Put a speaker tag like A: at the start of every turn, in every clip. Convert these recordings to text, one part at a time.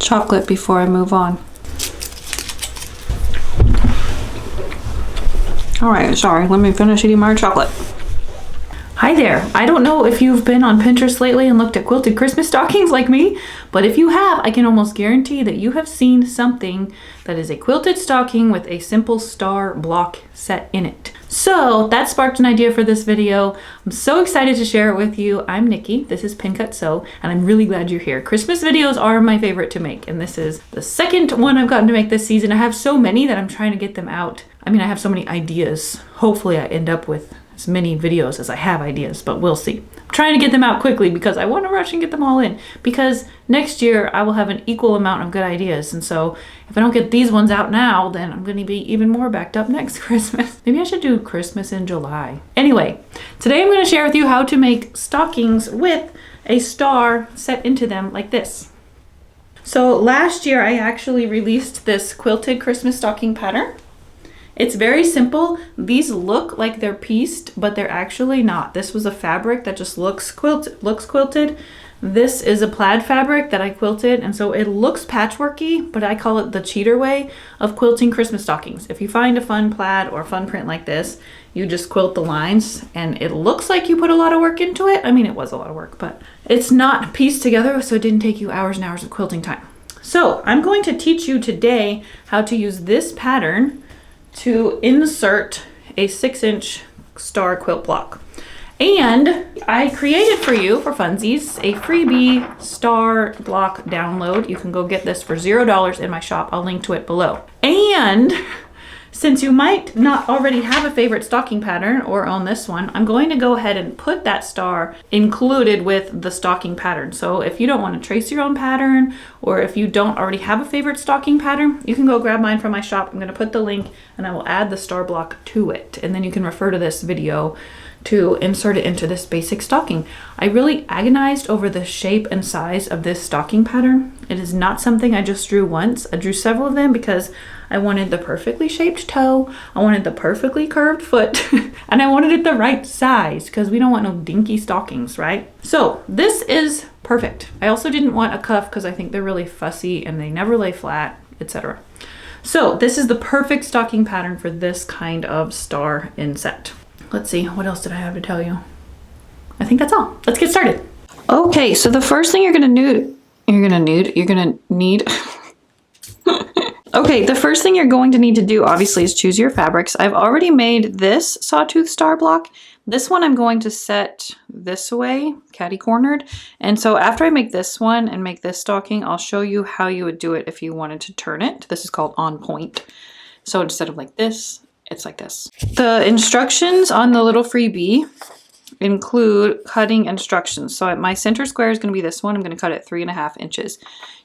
A: chocolate before I move on. All right, sorry, let me finish eating my chocolate. Hi there. I don't know if you've been on Pinterest lately and looked at quilted Christmas stockings like me, but if you have, I can almost guarantee that you have seen something that is a quilted stocking with a simple star block set in it. So that sparked an idea for this video. I'm so excited to share it with you. I'm Nikki, this is Pin Cut Sew, and I'm really glad you're here. Christmas videos are my favorite to make, and this is the second one I've gotten to make this season. I have so many that I'm trying to get them out. I mean, I have so many ideas. Hopefully I end up with as many videos as I have ideas, but we'll see. I'm trying to get them out quickly because I want to rush and get them all in, because next year I will have an equal amount of good ideas. And so if I don't get these ones out now, then I'm going to be even more backed up next Christmas. Maybe I should do Christmas in July. Anyway, today I'm going to share with you how to make stockings with a star set into them like this. So last year I actually released this quilted Christmas stocking pattern. It's very simple. These look like they're pieced, but they're actually not. This was a fabric that just looks quilted. This is a plaid fabric that I quilted, and so it looks patchworky, but I call it the cheater way of quilting Christmas stockings. If you find a fun plaid or fun print like this, you just quilt the lines, and it looks like you put a lot of work into it. I mean, it was a lot of work, but it's not pieced together, so it didn't take you hours and hours of quilting time. So I'm going to teach you today how to use this pattern to insert a 6-inch star quilt block. And I created for you, for funsies, a freebie star block download. You can go get this for $0 in my shop. I'll link to it below. And since you might not already have a favorite stocking pattern or own this one, I'm going to go ahead and put that star included with the stocking pattern. So if you don't want to trace your own pattern, or if you don't already have a favorite stocking pattern, you can go grab mine from my shop. I'm going to put the link and I will add the star block to it. And then you can refer to this video to insert it into this basic stocking. I really agonized over the shape and size of this stocking pattern. It is not something I just drew once. I drew several of them because I wanted the perfectly shaped toe, I wanted the perfectly curved foot, and I wanted it the right size because we don't want no dinky stockings, right? So this is perfect. I also didn't want a cuff because I think they're really fussy and they never lay flat, etc. So this is the perfect stocking pattern for this kind of star inset. Let's see, what else did I have to tell you? I think that's all. Let's get started. Okay, so the first thing you're gonna need. Okay, the first thing you're going to need to do, obviously, is choose your fabrics. I've already made this sawtooth star block. This one I'm going to set this way, catty-cornered. And so after I make this one and make this stocking, I'll show you how you would do it if you wanted to turn it. This is called on point. So instead of like this, it's like this. The instructions on the little freebie include cutting instructions. So my center square is going to be this one. I'm going to cut it 3.5 inches.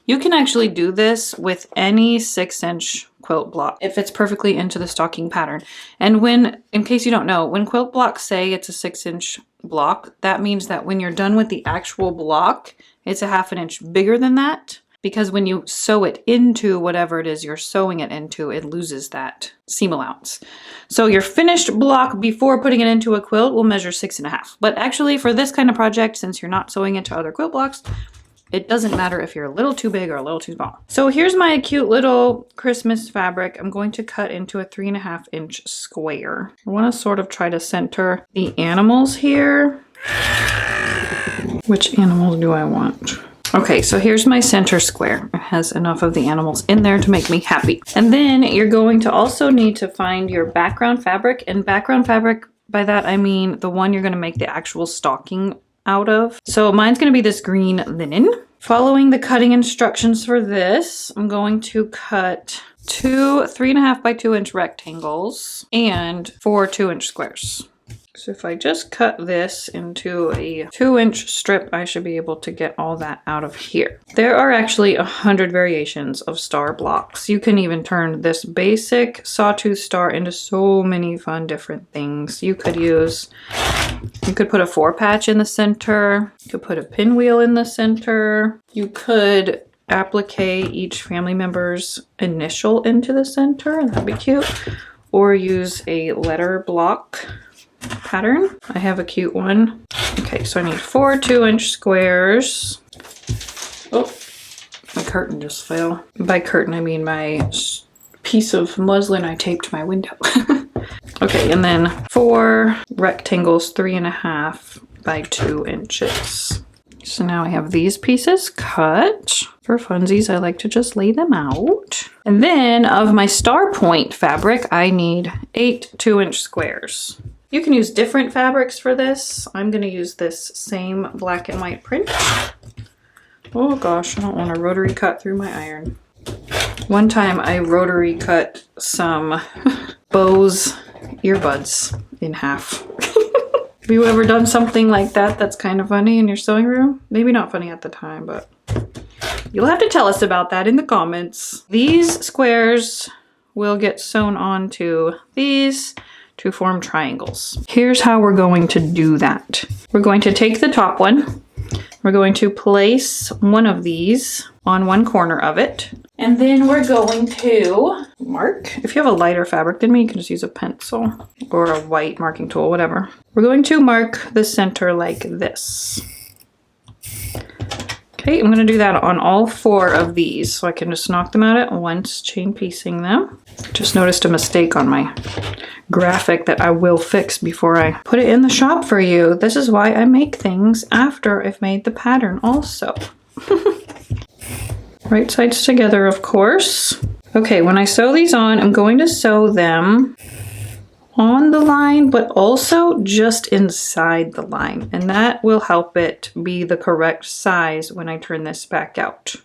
A: You can actually do this with any 6-inch quilt block if it's perfectly into the stocking pattern. And when, in case you don't know, when quilt blocks say it's a 6-inch block, that means that when you're done with the actual block, it's a 1/2 inch bigger than that. Because when you sew it into whatever it is you're sewing it into, it loses that seam allowance. So your finished block before putting it into a quilt will measure 6.5. But actually for this kind of project, since you're not sewing into other quilt blocks, it doesn't matter if you're a little too big or a little too small. So here's my cute little Christmas fabric. I'm going to cut into a 3.5 inch square. I want to sort of try to center the animals here. Which animals do I want? Okay, so here's my center square. It has enough of the animals in there to make me happy. And then you're going to also need to find your background fabric. And background fabric, by that I mean the one you're going to make the actual stocking out of. So mine's going to be this green linen. Following the cutting instructions for this, I'm going to cut 2 3.5 by 2 inch rectangles and 4 2-inch squares. So if I just cut this into a 2-inch strip, I should be able to get all that out of here. There are actually 100 variations of star blocks. You can even turn this basic sawtooth star into so many fun different things. You could put a 4-patch in the center. You could put a pinwheel in the center. You could applique each family member's initial into the center. That'd be cute. Or use a letter block pattern. I have a cute one. Okay, so I need 4 2-inch squares. Oh, My curtain just fell. By curtain, I mean my piece of muslin I taped to my window. Okay, and then 4 rectangles, 3.5 by 2 inches. So now I have these pieces cut. For funsies, I like to just lay them out. And then of my star point fabric, I need 8 2-inch squares. You can use different fabrics for this. I'm gonna use this same black and white print. Oh gosh, I don't want to rotary cut through my iron. One time I rotary cut some Bose earbuds in half. Have you ever done something like that that's kind of funny in your sewing room? Maybe not funny at the time, but you'll have to tell us about that in the comments. These squares will get sewn onto these to form triangles. Here's how we're going to do that. We're going to take the top one. We're going to place one of these on one corner of it. And then we're going to mark. If you have a lighter fabric than me, you can just use a pencil or a white marking tool, whatever. We're going to mark the center like this. Okay, I'm going to do that on all 4 of these, so I can just knock them out at once, chain piecing them. Just noticed a mistake on my graphic that I will fix before I put it in the shop for you. This is why I make things after I've made the pattern also. Right sides together, of course. Okay, when I sew these on, I'm going to sew them on the line, but also just inside the line. And that will help it be the correct size when I turn this back out.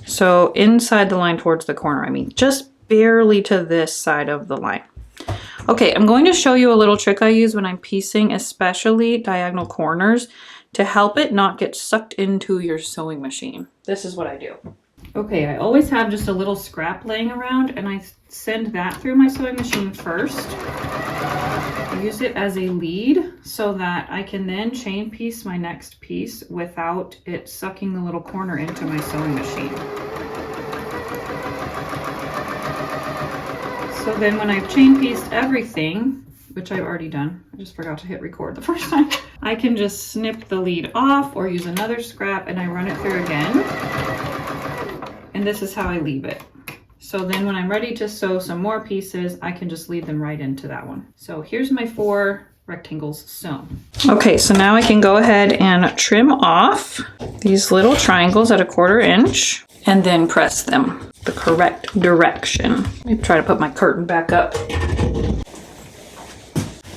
A: So inside the line towards the corner, I mean, just barely to this side of the line. Okay, I'm going to show you a little trick I use when I'm piecing, especially diagonal corners, to help it not get sucked into your sewing machine. This is what I do. Okay, I always have just a little scrap laying around, and I send that through my sewing machine first. I use it as a lead so that I can then chain piece my next piece without it sucking the little corner into my sewing machine. So then when I've chain pieced everything, which I've already done, I just forgot to hit record the first time, I can just snip the lead off or use another scrap and I run it through again. And this is how I leave it. So then when I'm ready to sew some more pieces, I can just leave them right into that one. So here's my 4 rectangles sewn. Okay, so now I can go ahead and trim off these little triangles at 1/4 inch and then press them the correct direction. Let me try to put my curtain back up.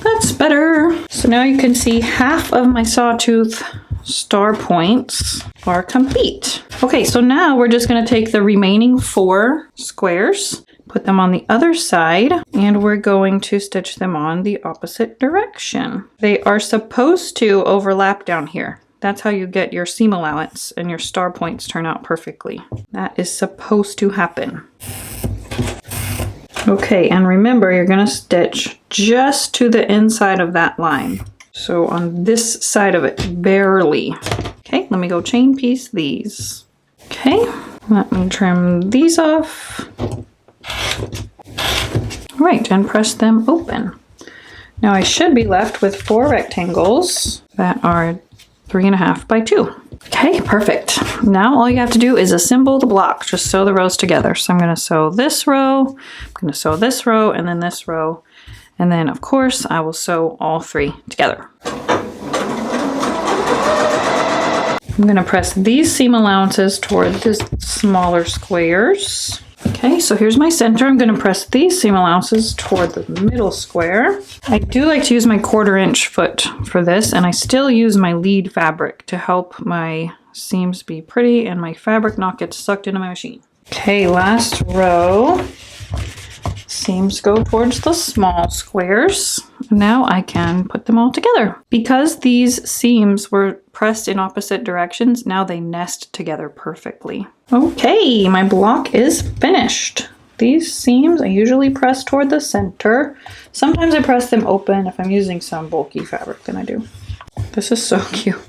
A: That's better. So now you can see half of my sawtooth star points are complete. Okay, so now we're just going to take the remaining 4 squares, put them on the other side, and we're going to stitch them on the opposite direction. They are supposed to overlap down here. That's how you get your seam allowance and your star points turn out perfectly. That is supposed to happen. Okay, and remember, you're going to stitch just to the inside of that line. So on this side of it, barely. Okay, let me go chain piece these. Okay, let me trim these off. All right, and press them open. Now I should be left with 4 rectangles that are 3.5 by 2. Okay, perfect. Now all you have to do is assemble the block. Just sew the rows together. So I'm going to sew this row, I'm going to sew this row, and then this row. And then, of course, I will sew all 3 together. I'm going to press these seam allowances toward the smaller squares. Okay, so here's my center. I'm going to press these seam allowances toward the middle square. I do like to use my 1/4 inch foot for this, and I still use my lead fabric to help my seams be pretty and my fabric not get sucked into my machine. Okay, last row. Seams go towards the small squares. Now I can put them all together. Because these seams were pressed in opposite directions, now they nest together perfectly. Okay, my block is finished. These seams I usually press toward the center. Sometimes I press them open if I'm using some bulky fabric, then I do. This is so cute.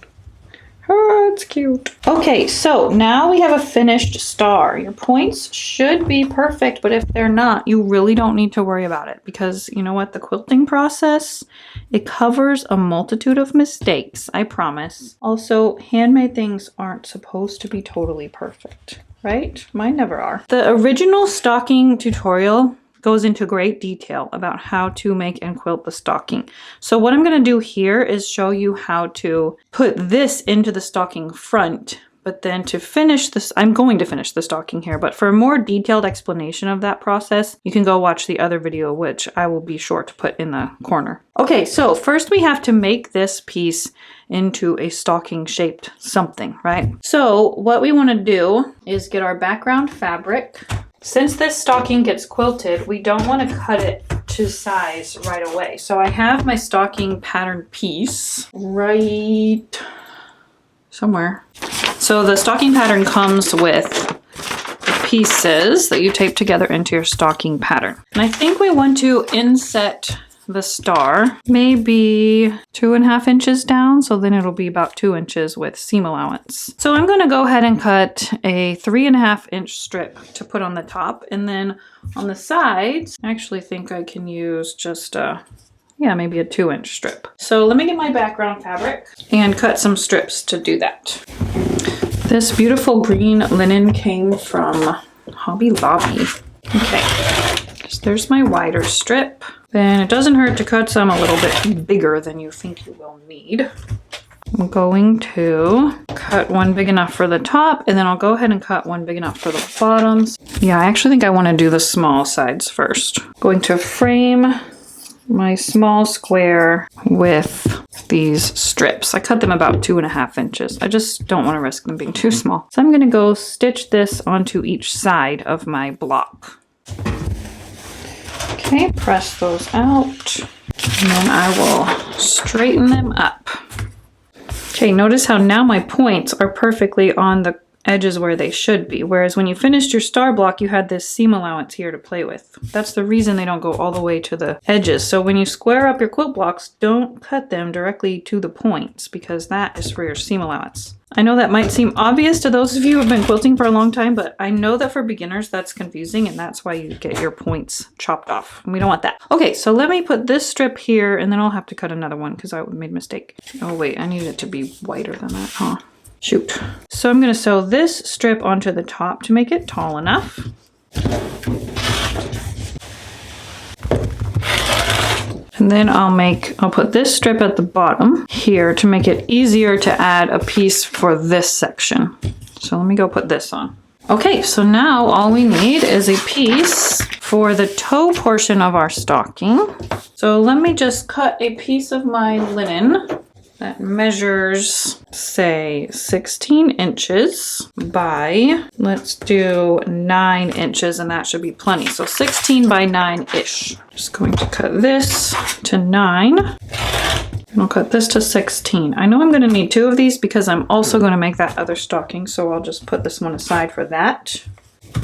A: Oh, it's cute. Okay, so now we have a finished star. Your points should be perfect, but if they're not, you really don't need to worry about it because you know what? The quilting process, it covers a multitude of mistakes, I promise. Also, handmade things aren't supposed to be totally perfect, right? Mine never are. The original stocking tutorial goes into great detail about how to make and quilt the stocking. So what I'm going to do here is show you how to put this into the stocking front, but then to finish this, I'm going to finish the stocking here, but for a more detailed explanation of that process, you can go watch the other video, which I will be sure to put in the corner. Okay, so first we have to make this piece into a stocking shaped something, right? So what we want to do is get our background fabric. Since this stocking gets quilted, we don't want to cut it to size right away. So I have my stocking pattern piece right somewhere. So the stocking pattern comes with the pieces that you tape together into your stocking pattern. And I think we want to inset the star maybe 2.5 inches down, so then it'll be about 2 inches with seam allowance. So I'm going to go ahead and cut a 3.5 inch strip to put on the top, and then on the sides I actually think I can use just maybe a 2 inch strip. So let me get my background fabric and cut some strips to do that. This beautiful green linen came from Hobby Lobby. Okay, so there's my wider strip. Then it doesn't hurt to cut some a little bit bigger than you think you will need. I'm going to cut one big enough for the top, and then I'll go ahead and cut one big enough for the bottoms. Yeah, I actually think I want to do the small sides first. Going to frame my small square with these strips. I cut them about 2.5 inches. I just don't want to risk them being too small. So I'm going to go stitch this onto each side of my block. Okay, press those out, and then I will straighten them up. Okay, notice how now my points are perfectly on the edges where they should be, whereas when you finished your star block, you had this seam allowance here to play with. That's the reason they don't go all the way to the edges. So when you square up your quilt blocks, don't cut them directly to the points, because that is for your seam allowance. I know that might seem obvious to those of you who have been quilting for a long time, but I know that for beginners that's confusing, and that's why you get your points chopped off. And we don't want that. Okay, so let me put this strip here, and then I'll have to cut another one because I made a mistake. Oh wait, I need it to be wider than that, huh? Shoot. So I'm going to sew this strip onto the top to make it tall enough. And then I'll put this strip at the bottom here to make it easier to add a piece for this section. So let me go put this on. Okay, so now all we need is a piece for the toe portion of our stocking. So let me just cut a piece of my linen that measures, say, 16 inches by, let's do 9 inches, and that should be plenty. So 16 by 9-ish. Just going to cut this to 9, and I'll cut this to 16. I know I'm going to need 2 of these because I'm also going to make that other stocking, so I'll just put this one aside for that.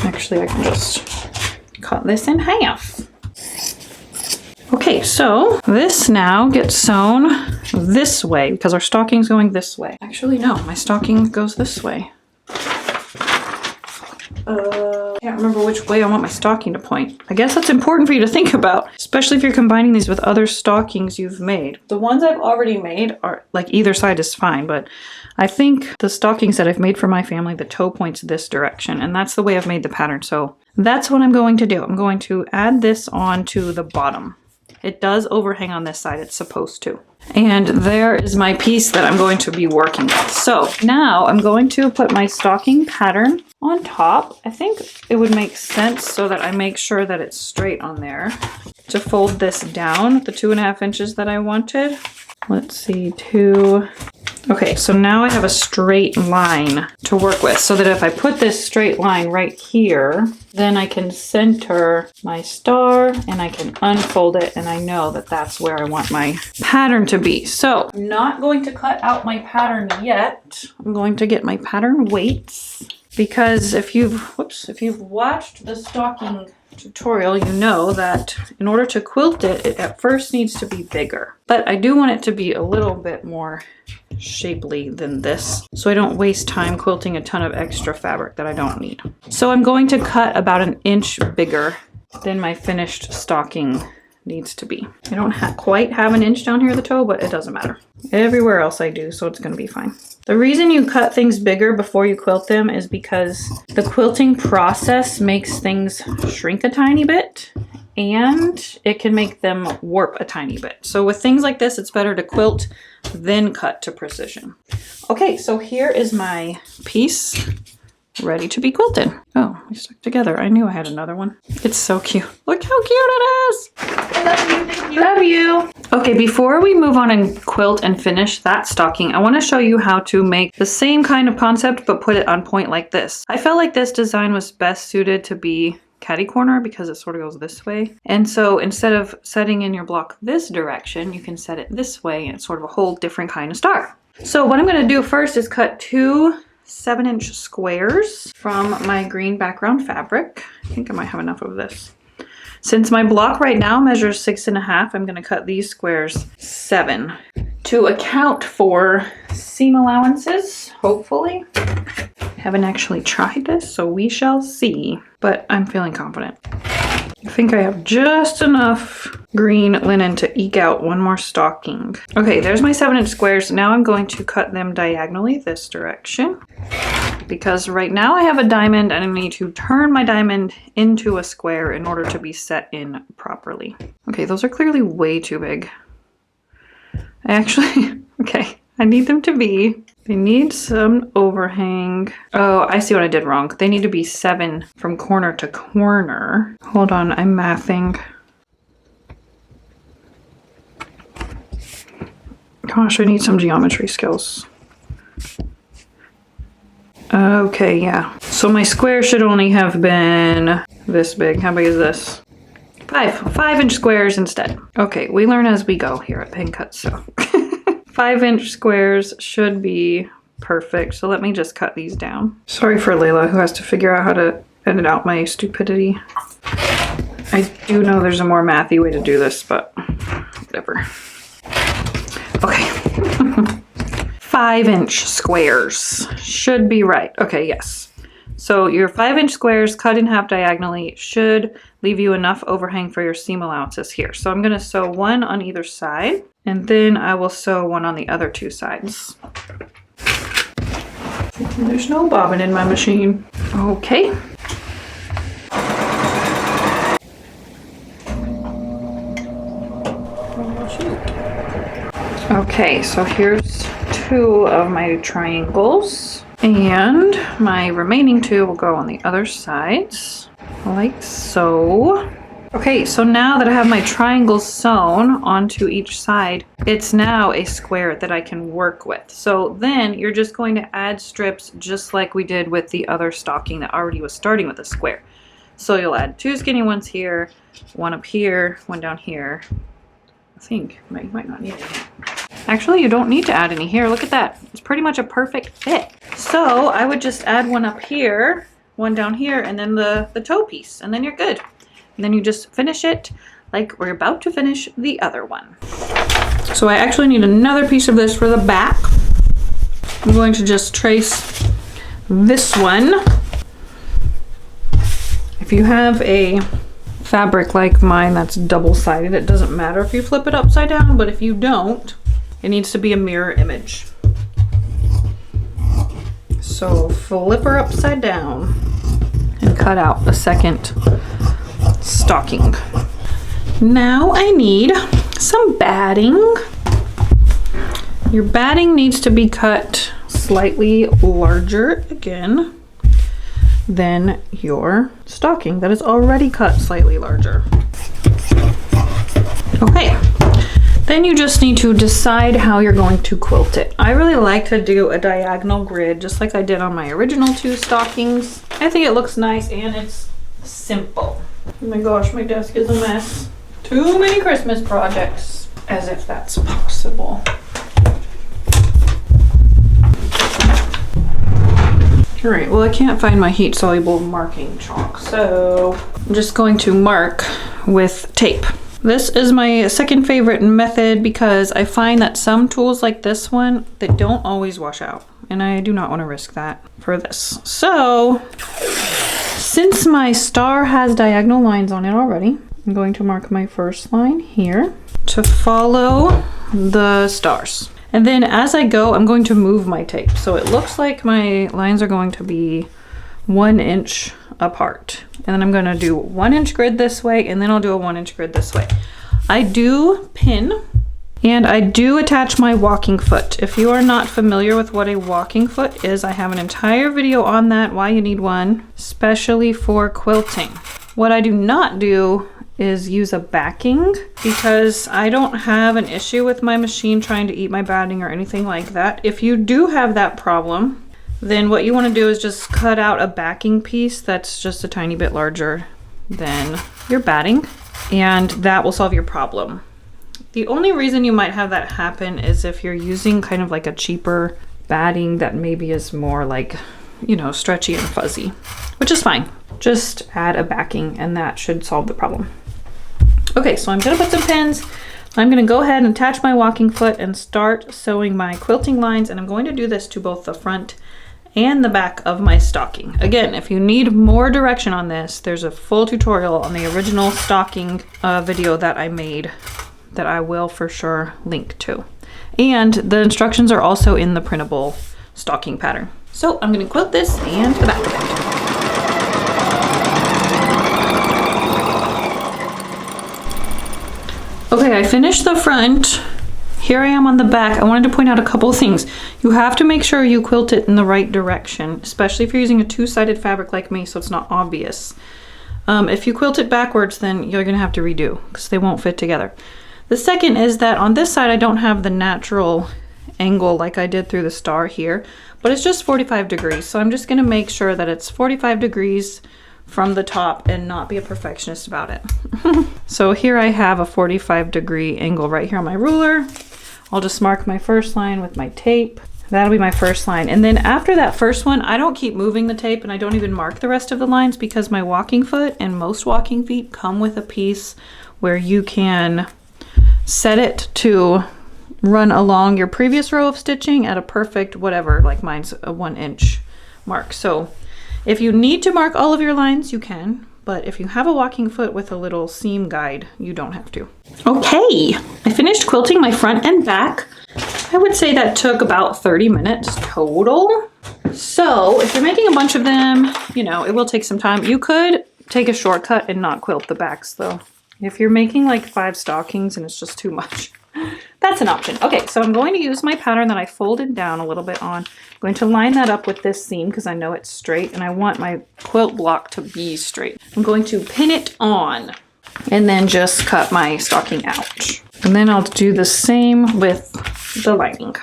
A: Actually, I can just cut this in half. Okay, so this now gets sewn this way because our stocking's going this way. Actually, no, my stocking goes this way. I can't remember which way I want my stocking to point. I guess that's important for you to think about, especially if you're combining these with other stockings you've made. The ones I've already made are, like, either side is fine, but I think the stockings that I've made for my family, the toe points this direction, and that's the way I've made the pattern. So that's what I'm going to do. I'm going to add this onto the bottom. It does overhang on this side, it's supposed to. And there is my piece that I'm going to be working with. So now I'm going to put my stocking pattern on top. I think it would make sense so that I make sure that it's straight on there to fold this down the 2.5 inches that I wanted. Let's see, 2. Okay, so now I have a straight line to work with so that if I put this straight line right here, then I can center my star and I can unfold it, and I know that that's where I want my pattern to be. So I'm not going to cut out my pattern yet. I'm going to get my pattern weights, because if you've watched the stocking tutorial, you know that in order to quilt it, it at first needs to be bigger. But I do want it to be a little bit more shapely than this, so I don't waste time quilting a ton of extra fabric that I don't need. So I'm going to cut about 1 inch bigger than my finished stocking needs to be. I don't quite have 1 inch down here at the toe, but it doesn't matter. Everywhere else I do, so it's gonna be fine. The reason you cut things bigger before you quilt them is because the quilting process makes things shrink a tiny bit and it can make them warp a tiny bit. So with things like this, it's better to quilt, then cut to precision. Okay, so here is my piece ready to be quilted. Oh, we stuck together. I knew I had another one. It's so cute. Look how cute it is. I love you, Nikki. Love you. Okay, before we move on and quilt and finish that stocking, I want to show you how to make the same kind of concept but put it on point like this. I felt like this design was best suited to be catty corner because it sort of goes this way. And so instead of setting in your block this direction, you can set it this way and it's sort of a whole different kind of star. So what I'm going to do first is cut 2 7-inch squares from my green background fabric. I think I might have enough of this. Since my block right now measures 6.5, I'm going to cut these squares 7 to account for seam allowances, hopefully. I haven't actually tried this, so we shall see, but I'm feeling confident. I think I have just enough green linen to eke out one more stocking. Okay, there's my 7-inch squares. Now I'm going to cut them diagonally this direction because right now I have a diamond and I need to turn my diamond into a square in order to be set in properly. Okay, those are clearly way too big. Okay, I need them to be, they need some overhang. Oh, I see what I did wrong. They need to be 7 from corner to corner. Hold on, I'm mathing. Gosh, I need some geometry skills. Okay, yeah. So my square should only have been this big. How big is this? 5-inch squares instead. Okay, we learn as we go here at Pen Cut, so. 5-inch squares should be perfect. So let me just cut these down. Sorry for Layla, who has to figure out how to edit out my stupidity. I do know there's a more mathy way to do this, but whatever. Okay. 5-inch squares should be right. Okay, yes. So your 5-inch squares cut in half diagonally should leave you enough overhang for your seam allowances here. So I'm going to sew 1 on either side, and then I will sew 1 on the other 2 sides. There's no bobbin in my machine. Okay. Okay, so here's 2 of my triangles, and my remaining 2 will go on the other sides, like so. Okay, so now that I have my triangles sewn onto each side, it's now a square that I can work with. So then you're just going to add strips just like we did with the other stocking that already was starting with a square. So you'll add 2 skinny ones here, 1 up here, 1 down here. I think you might not need it. Actually, you don't need to add any here. Look at that. It's pretty much a perfect fit. So I would just add 1 up here, 1 down here, and then the toe piece, and then you're good. And then you just finish it like we're about to finish the other one. So I actually need another piece of this for the back. I'm going to just trace this one. If you have a fabric like mine that's double-sided, it doesn't matter if you flip it upside down, but if you don't, it needs to be a mirror image. So flip her upside down and cut out a second stocking. Now I need some batting. Your batting needs to be cut slightly larger again than your stocking that is already cut slightly larger. Okay, then you just need to decide how you're going to quilt it. I really like to do a diagonal grid just like I did on my original 2 stockings. I think it looks nice and it's simple. Oh my gosh, my desk is a mess. Too many Christmas projects. As if that's possible. Alright, well I can't find my heat soluble marking chalk, so I'm just going to mark with tape. This is my second favorite method because I find that some tools like this one, they don't always wash out. And I do not want to risk that for this. So, since my star has diagonal lines on it already, I'm going to mark my first line here to follow the stars. And then as I go, I'm going to move my tape. So it looks like my lines are going to be 1 inch apart. And then I'm gonna do 1 inch grid this way, and then I'll do a 1 inch grid this way. I do pin, and I do attach my walking foot. If you are not familiar with what a walking foot is, I have an entire video on that, why you need one, especially for quilting. What I do not do is use a backing, because I don't have an issue with my machine trying to eat my batting or anything like that. If you do have that problem, then what you want to do is just cut out a backing piece that's just a tiny bit larger than your batting, and that will solve your problem. The only reason you might have that happen is if you're using kind of like a cheaper batting that maybe is more like, you know, stretchy and fuzzy, which is fine. Just add a backing and that should solve the problem. Okay, so I'm gonna put some pins. I'm gonna go ahead and attach my walking foot and start sewing my quilting lines, and I'm going to do this to both the front and the back of my stocking. Again, if you need more direction on this, there's a full tutorial on the original stocking video that I made that I will for sure link to. And the instructions are also in the printable stocking pattern. So I'm gonna quilt this and the back of it. Okay, I finished the front. Here I am on the back. I wanted to point out a couple of things. You have to make sure you quilt it in the right direction, especially if you're using a two-sided fabric like me, so it's not obvious. If you quilt it backwards, then you're gonna have to redo because they won't fit together. The second is that on this side, I don't have the natural angle like I did through the star here, but it's just 45 degrees. So I'm just gonna make sure that it's 45 degrees from the top and not be a perfectionist about it. So here I have a 45-degree angle right here on my ruler. I'll just mark my first line with my tape. That'll be my first line. And then after that first one, I don't keep moving the tape and I don't even mark the rest of the lines because my walking foot and most walking feet come with a piece where you can set it to run along your previous row of stitching at a perfect whatever, like mine's a 1 inch mark. So if you need to mark all of your lines, you can, but if you have a walking foot with a little seam guide, you don't have to. Okay, I finished quilting my front and back. I would say that took about 30 minutes total. So if you're making a bunch of them, you know, it will take some time. You could take a shortcut and not quilt the backs though. If you're making like 5 stockings and it's just too much, that's an option. Okay, so I'm going to use my pattern that I folded down a little bit on. I'm going to line that up with this seam because I know it's straight and I want my quilt block to be straight. I'm going to pin it on and then just cut my stocking out. And then I'll do the same with the lining.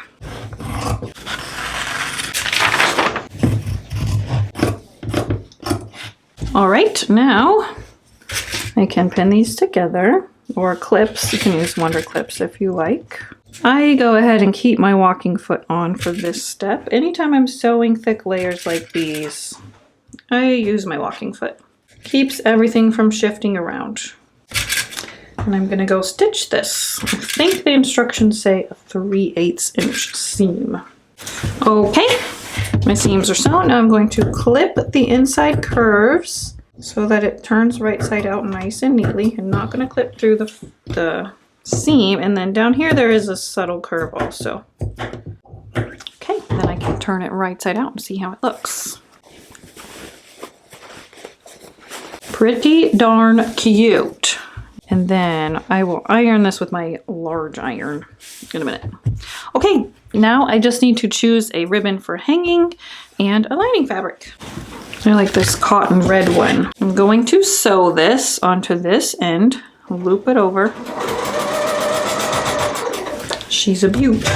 A: All right, now I can pin these together, or clips. You can use Wonder clips if you like. I go ahead and keep my walking foot on for this step. Anytime I'm sewing thick layers like these, I use my walking foot. Keeps everything from shifting around. And I'm gonna go stitch this. I think the instructions say a 3/8 inch seam. Okay, my seams are sewn. Now I'm going to clip the inside curves so that it turns right side out nice and neatly. I'm not going to clip through the seam, and then down here there is a subtle curve also. Okay, then I can turn it right side out and see how it looks. Pretty darn cute. And then I will iron this with my large iron in a minute. Okay, now I just need to choose a ribbon for hanging and a lining fabric. I like this cotton red one. I'm going to sew this onto this end, loop it over. She's a beaut.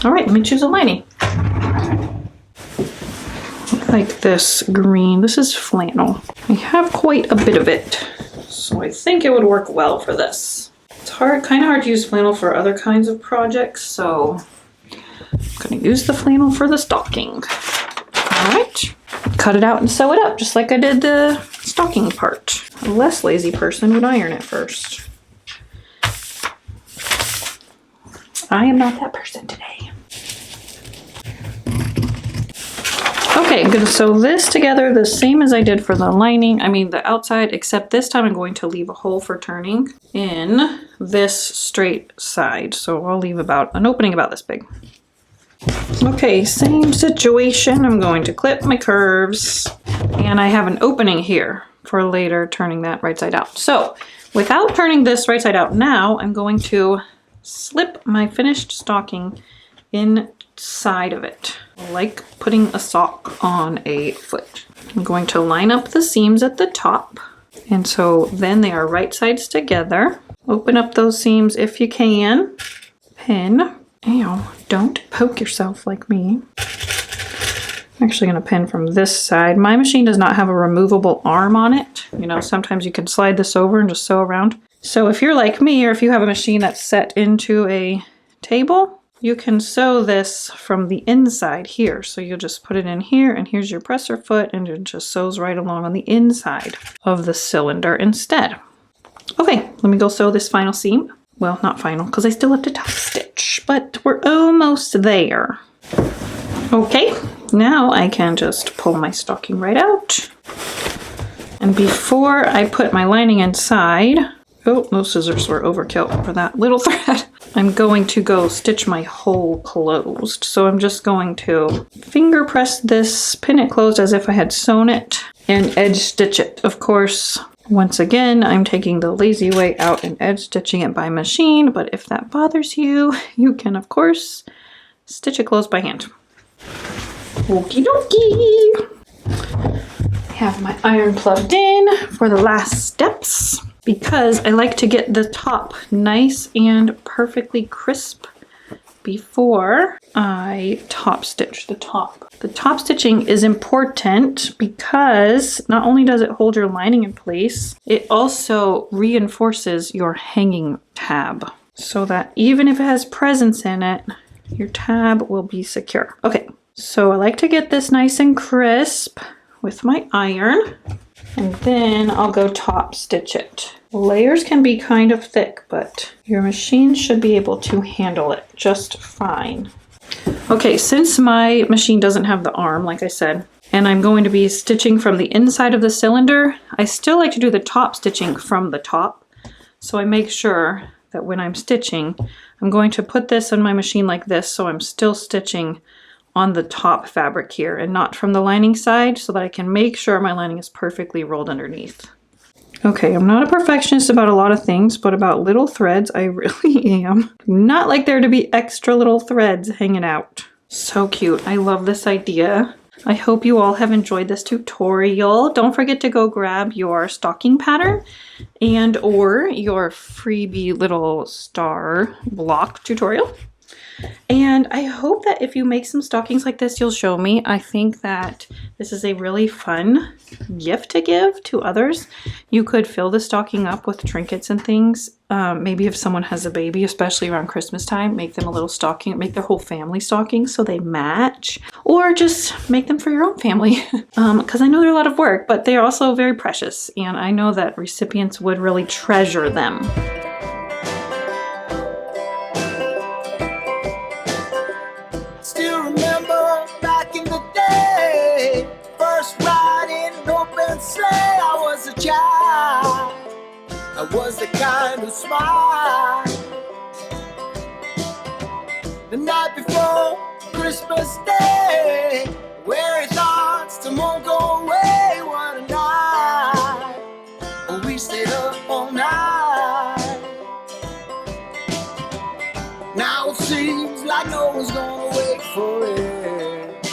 A: All right, let me choose a lining. Like this green, this is flannel. I have quite a bit of it, so I think it would work well for this. It's kind of hard to use flannel for other kinds of projects, so I'm gonna use the flannel for the stocking. All right. Cut it out and sew it up just like I did the stocking part. A less lazy person would iron it first. I am not that person today. Okay, I'm gonna sew this together the same as I did for the lining, I mean the outside, except this time I'm going to leave a hole for turning in this straight side. So I'll leave about an opening about this big. Okay, same situation. I'm going to clip my curves and I have an opening here for later turning that right side out. So without turning this right side out now, I'm going to slip my finished stocking inside of it, like putting a sock on a foot. I'm going to line up the seams at the top, and so then they are right sides together. Open up those seams if you can. Pin. Ow, don't poke yourself like me. I'm actually going to pin from this side. My machine does not have a removable arm on it. You know, sometimes you can slide this over and just sew around. So if you're like me, or if you have a machine that's set into a table, you can sew this from the inside here. So you'll just put it in here, and here's your presser foot, and it just sews right along on the inside of the cylinder instead. Okay, let me go sew this final seam. Well, not final, because I still have to top stitch, but we're almost there. Okay, now I can just pull my stocking right out. And before I put my lining inside, oh, those scissors were overkill for that little thread. I'm going to go stitch my hole closed. So I'm just going to finger press this, pin it closed as if I had sewn it, and edge stitch it. Of course, once again, I'm taking the lazy way out and edge stitching it by machine, but if that bothers you, you can of course stitch it closed by hand. Okie dokie! I have my iron plugged in for the last steps because I like to get the top nice and perfectly crisp before I top stitch the top. The top stitching is important because not only does it hold your lining in place, it also reinforces your hanging tab so that even if it has presents in it, your tab will be secure. Okay, so I like to get this nice and crisp with my iron, and then I'll go top stitch it. Layers can be kind of thick, but your machine should be able to handle it just fine. Okay, since my machine doesn't have the arm, like I said, and I'm going to be stitching from the inside of the cylinder, I still like to do the top stitching from the top. So I make sure that when I'm stitching, I'm going to put this on my machine like this, so I'm still stitching on the top fabric here and not from the lining side, so that I can make sure my lining is perfectly rolled underneath. Okay, I'm not a perfectionist about a lot of things, but about little threads, I really am. Not like there to be extra little threads hanging out. So cute. I love this idea. I hope you all have enjoyed this tutorial. Don't forget to go grab your stocking pattern and or your freebie little star block tutorial. And I hope that if you make some stockings like this, you'll show me. I think that this is a really fun gift to give to others. You could fill the stocking up with trinkets and things. Maybe if someone has a baby, especially around Christmas time, make them a little stocking, make their whole family stockings so they match. Or just make them for your own family. Because I know they're a lot of work, but they're also very precious. And I know that recipients would really treasure them.
B: I was the kind who smiled. The night before Christmas Day, weary thoughts that won't go away. What a night, we stayed up all night. Now it seems like no one's gonna wait for it.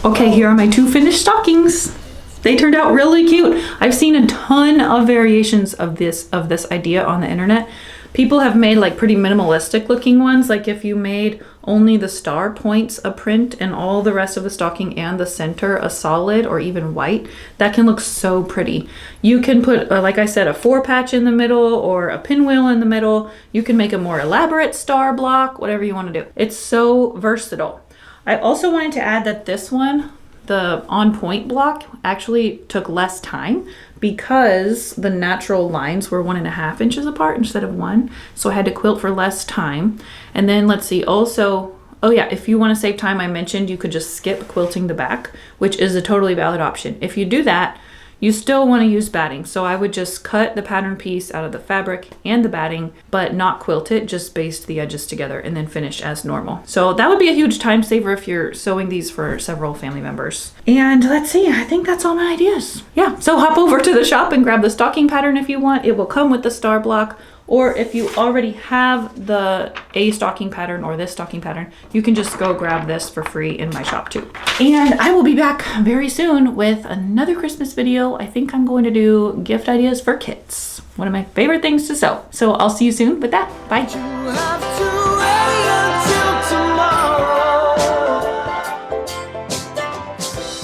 A: Okay, here are my two finished stockings. They turned out really cute. I've seen a ton of variations of this idea on the internet. People have made like pretty minimalistic looking ones. Like if you made only the star points a print and all the rest of the stocking and the center a solid or even white, that can look so pretty. You can put, like I said, a 4-patch in the middle or a pinwheel in the middle. You can make a more elaborate star block, whatever you want to do. It's so versatile. I also wanted to add that this one, the on point block, actually took less time because the natural lines were 1.5 inches apart instead of 1. So I had to quilt for less time. And then let's see, also Oh yeah, if you want to save time, I mentioned you could just skip quilting the back, which is a totally valid option. If you do that, you still want to use batting. So I would just cut the pattern piece out of the fabric and the batting, but not quilt it, just baste the edges together and then finish as normal. So that would be a huge time saver if you're sewing these for several family members. And let's see, I think that's all my ideas. Yeah, so hop over to the shop and grab the stocking pattern if you want. It will come with the star block. Or if you already have the A stocking pattern or this stocking pattern, you can just go grab this for free in my shop too. And I will be back very soon with another Christmas video. I think I'm going to do gift ideas for kits. One of my favorite things to sew. So I'll see you soon with that. Bye.
B: You have to wait until tomorrow.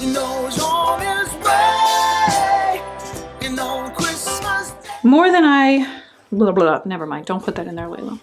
B: You know it's on its way. You know Christmas Day.
A: More than I... Blah, blah, blah. Never mind. Don't put that in there, Layla.